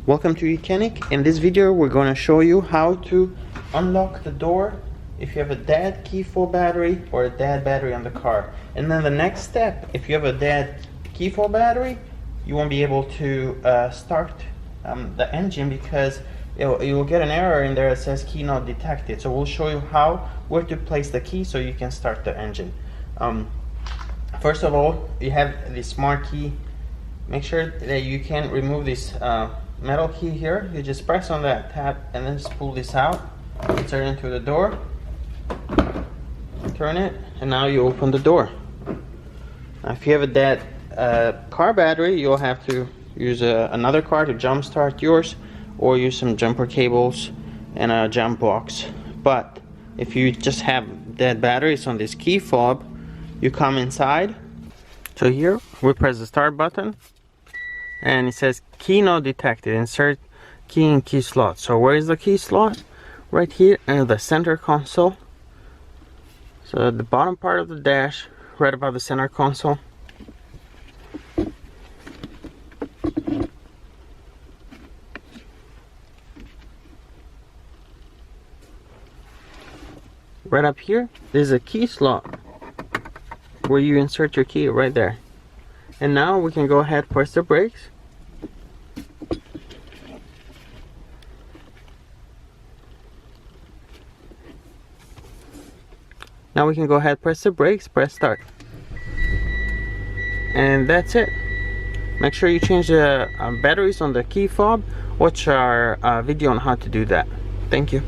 Welcome to YOUCANIC. In this video we're going to show you how to unlock the door if you have a dead key fob battery or a dead battery on the car. And then the next step, if you have a dead key fob battery, you won't be able to start the engine because you'll get an error in there that says key not detected. So we'll show you where to place the key so you can start the engine. First of all, you have the smart key. Make sure that you can remove this metal key here. You just press on that tab and then just pull this out, insert it into the door, turn it, and now you open the door. Now if you have a dead car battery, you'll have to use another car to jump start yours, or use some jumper cables and a jump box. But if you just have dead batteries on this key fob, you come inside. So here we press the start button and it says key not detected, insert key in key slot. So where is the key slot? Right here in the center console. So at the bottom part of the dash, right above the center console. Right up here, there's a key slot where you insert your key right there. And now we can go ahead, press the brakes. Now we can go ahead, press the brakes, press start. And that's it. Make sure you change the batteries on the key fob. Watch our video on how to do that. Thank you.